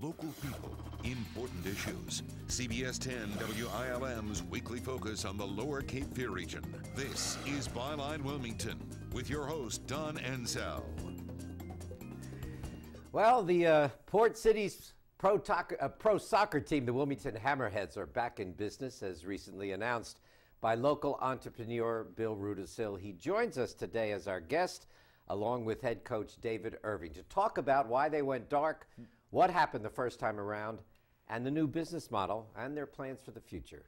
local people, important issues. CBS 10 WILM's weekly focus on the Lower Cape Fear region. This is Byline Wilmington with your host, Don Ansell. Well, the Port City's pro soccer team, the Wilmington Hammerheads, are back in business, as recently announced by local entrepreneur Bill Rudisill. He joins us today as our guest, along with head coach David Irving, to talk about why they went dark, what happened the first time around, and the new business model and their plans for the future.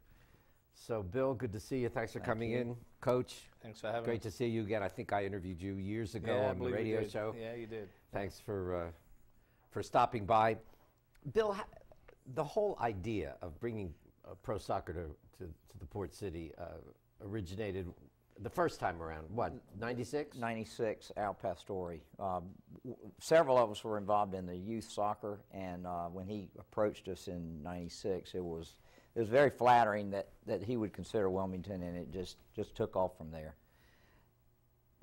So, Bill, good to see you. Thanks for coming in. Coach, thanks for having me. Great to see you again. I think I interviewed you years ago on the radio show. Yeah, you did. Thanks for stopping by. Bill, the whole idea of bringing pro soccer to the Port City originated the first time around, what, 96? 96, Al Pastore. Several of us were involved in the youth soccer, and when he approached us in 96, it was very flattering that he would consider Wilmington, and it just took off from there.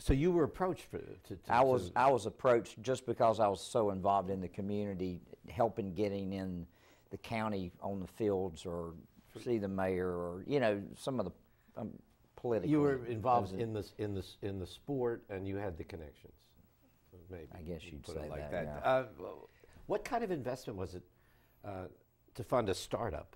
So you were approached I was approached just because I was so involved in the community, helping getting in the county on the fields, or see the mayor, or some of the political. You were involved in the sport, and you had the connections. Maybe I guess you'd put say it like that. that. Yeah. What kind of investment was it to fund a startup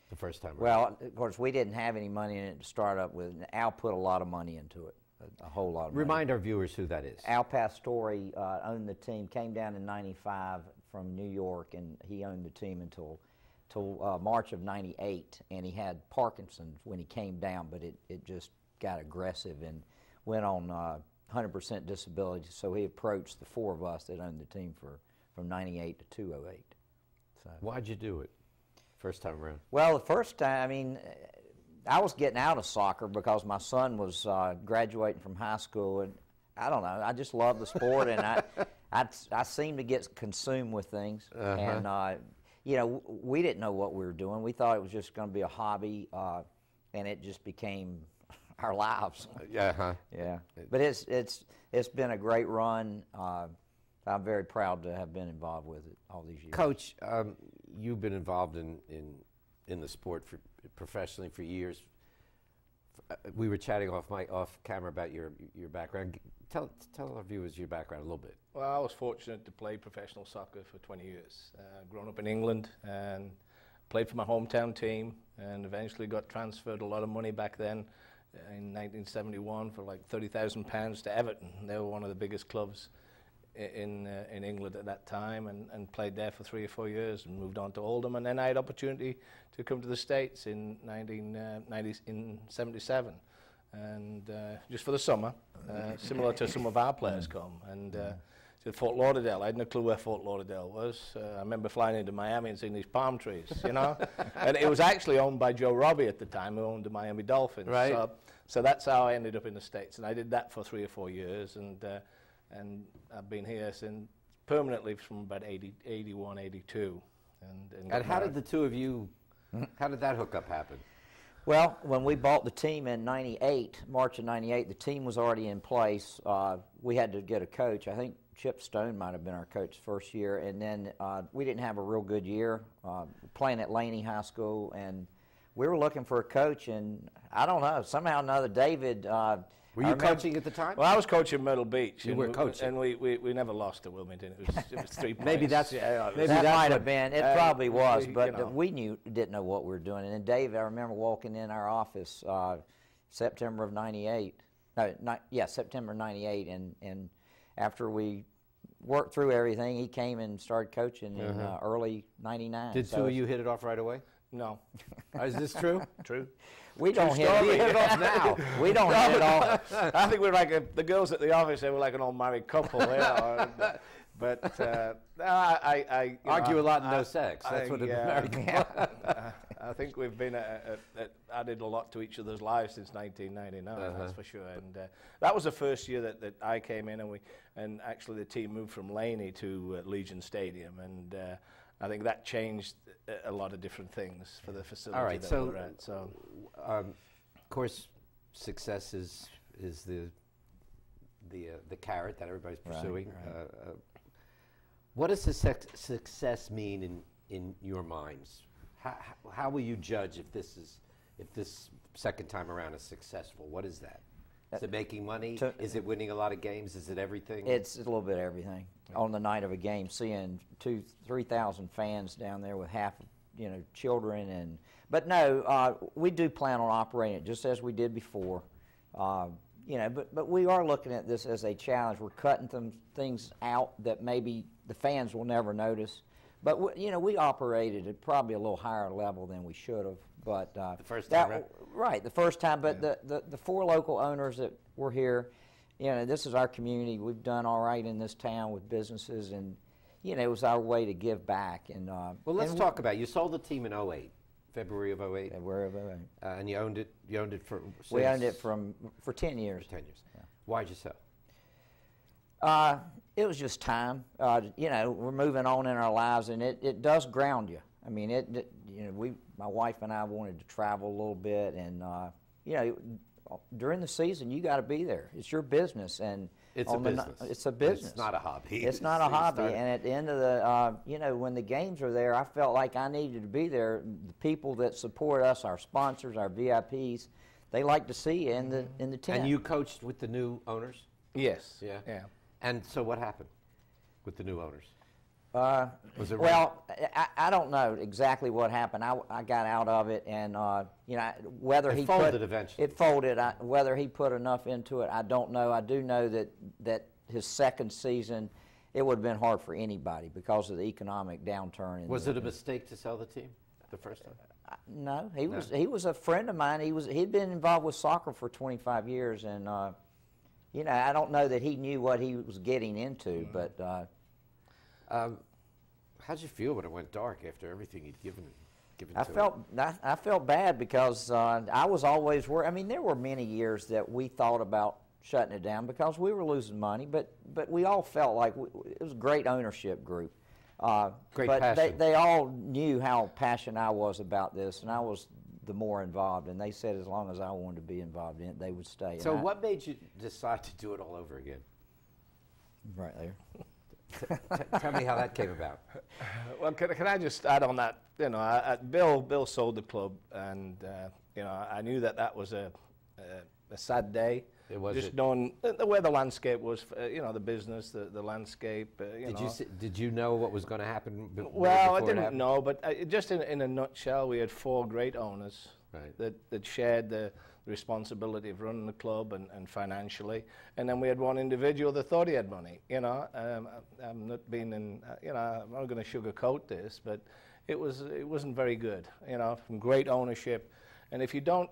the first time around? Well, of course, we didn't have any money in it to start up with. Al put a lot of money into it. A whole lot of money. Remind our viewers who that is. Al Pastore owned the team, came down in 95 from New York, and he owned the team until March of 98, and he had Parkinson's when he came down, but it just got aggressive and went on 100% disability, so he approached the four of us that owned the team from 98 to 2008. So. Why'd you do it first time around? Well, the first time, I mean, I was getting out of soccer because my son was graduating from high school, and I don't know, I just love the sport, and I seem to get consumed with things, and we didn't know what we were doing. We thought it was just going to be a hobby, and it just became our lives. Yeah. But it's been a great run. I'm very proud to have been involved with it all these years. Coach, you've been involved in the sport professionally for years. We were chatting off camera about your background. Tell our viewers your background a little bit. Well, I was fortunate to play professional soccer for 20 years. Grown up in England and played for my hometown team, and eventually got transferred a lot of money back then in 1971 for like £30,000 to Everton. They were one of the biggest clubs in England at that time, and played there for 3 or 4 years and moved on to Oldham, and then I had opportunity to come to the States in 1977, and just for the summer, similar to some of our players come, and to Fort Lauderdale. I had no clue where Fort Lauderdale was. I remember flying into Miami and seeing these palm trees, and it was actually owned by Joe Robbie at the time, who owned the Miami Dolphins. Right. So that's how I ended up in the States, and I did that for 3 or 4 years, and I've been here since permanently from about 81, 82. And how did the two of you, how did that hookup happen? Well, when we bought the team in '98, March of '98, the team was already in place. We had to get a coach. I think Chip Stone might have been our coach first year, and then we didn't have a real good year playing at Laney High School, and we were looking for a coach, and I don't know, somehow or another, David... Were you coaching at the time? Well, I was coaching Myrtle Beach. You were coaching. And we never lost to Wilmington. It was 3 points. Maybe that's... Maybe that might have been. It probably was, but we didn't know what we were doing. And then Dave, I remember walking in our office September of '98. September '98, and after we worked through everything, he came and started coaching in early '99. Did two of you hit it off right away? No. Is this true? True. We don't hit it off now. We don't hit it off. I think we're like the girls at the office. They were like an old married couple. But I argue a lot and no sex. That's what American. I think we've been added a lot to each other's lives since 1999. That's for sure. And that was the first year that I came in, and actually the team moved from Laney to Legion Stadium, and I think that changed a lot of different things for the facility. All right, that we're at. So, of course, success is the carrot that everybody's pursuing. Right. What does success mean in your minds? How will you judge if this second time around is successful? What is that? Is it making money? Is it winning a lot of games? Is it everything? It's a little bit of everything. On the night of a game, seeing 2,000-3,000 fans down there with half, children, but no, we do plan on operating it just as we did before. But we are looking at this as a challenge. We're cutting some things out that maybe the fans will never notice. But we operated at probably a little higher level than we should have. But the first time, right? The first time. But the 4 local owners that were here, this is our community. We've done all right in this town with businesses, and it was our way to give back. And well, let's talk about it. You sold the team in 08. February of 08. February of 08. And you owned it. You owned it for. We owned it for 10 years. 10 years. Yeah. Why'd you sell? It was just time. We're moving on in our lives, and it does ground you. I mean, my wife and I wanted to travel a little bit, and during the season you got to be there. It's your business, and it's a business. It's a business. It's not a hobby. It's not a hobby. And at the end of the, when the games are there, I felt like I needed to be there. The people that support us, our sponsors, our VIPs, they like to see you in the tent. And you coached with the new owners? Yes. Yeah. Yeah. And so what happened with the new owners? Was it well, I don't know exactly what happened. I got out of it, and whether he folded eventually. It folded. Whether he put enough into it, I don't know. I do know that his second season, it would have been hard for anybody because of the economic downturn. Was it a mistake to sell the team the first time? No, he was a friend of mine. He'd been involved with soccer for 25 years, and I don't know that he knew what he was getting into, but. How'd you feel when it went dark after everything you'd given to I felt bad because I was always worried. I mean, there were many years that we thought about shutting it down because we were losing money, but we all felt like it was a great ownership group. Great but passion. They all knew how passionate I was about this, and I was the more involved, and they said as long as I wanted to be involved in it, they would stay. So what made you decide to do it all over again? Right there. Tell me how that came about. Well, can I just add on that? Bill sold the club, and I knew that was a sad day. It was just knowing the way the landscape was, the business, the landscape. Did you know what was going to happen? Well, I didn't know, but just in a nutshell, we had 4 great owners that shared the responsibility of running the club and financially, and then we had one individual that thought he had money. I'm not being in, I'm not going to sugarcoat this, but it wasn't very good. From great ownership, and if you don't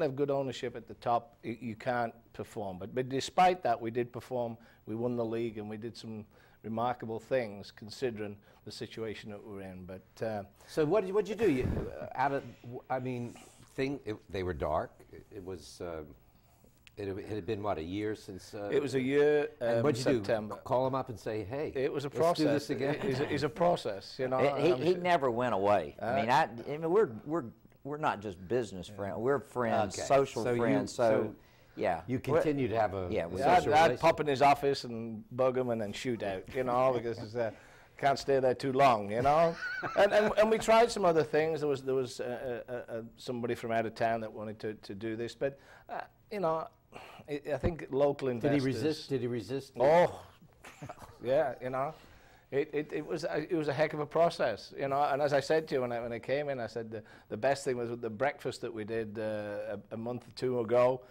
have good ownership at the top, you can't perform. But despite that, we did perform. We won the league, and we did some remarkable things considering the situation that we're in. But so what'd you do? They were dark. It was. It had been what, a year since. It was a year. And what'd you September. do? Call him up and say, "Hey, it was a let's process. do this again." It's a process, He never went away. I mean, we're not just business friends. We're friends, social friends. Yeah. You continue to have a I'd pop in his office and bug him and then shoot out, because can't stay there too long, and we tried some other things. There was somebody from out of town that wanted to do this, but I think local investors. Did he resist? Oh, yeah, It was a heck of a process, and as I said to you when I came in, I said the best thing was with the breakfast that we did a month or 2 ago.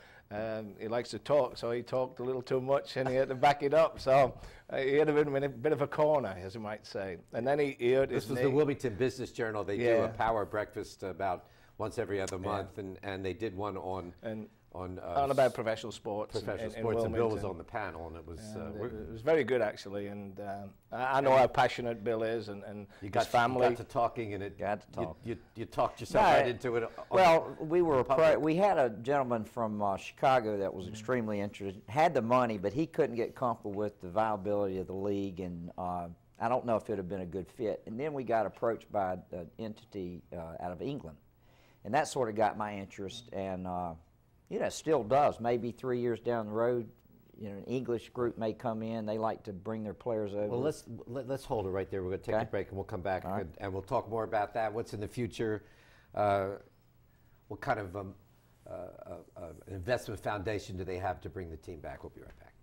He likes to talk, so he talked a little too much, and he had to back it up. So he had been in a bit of a corner, as you might say. And then he hurt his knee. This was the Wilmington Business Journal. They do a power breakfast about once every other month, and they did one on about professional sports. And Bill was on the panel, and it was very good actually. And I know how passionate Bill is, and his family. You got to talking, and you talked yourself right into it. Well, we had a gentleman from Chicago that was extremely interested, had the money, but he couldn't get comfortable with the viability of the league, and I don't know if it would have been a good fit. And then we got approached by an entity out of England, and that sort of got my interest, and it still does. Maybe 3 years down the road, you know, an English group may come in. They like to bring their players over. Well, let's hold it right there. We're going to take a break, and we'll come back, All right. and we'll talk more about that. What's in the future? What kind of investment foundation do they have to bring the team back? We'll be right back.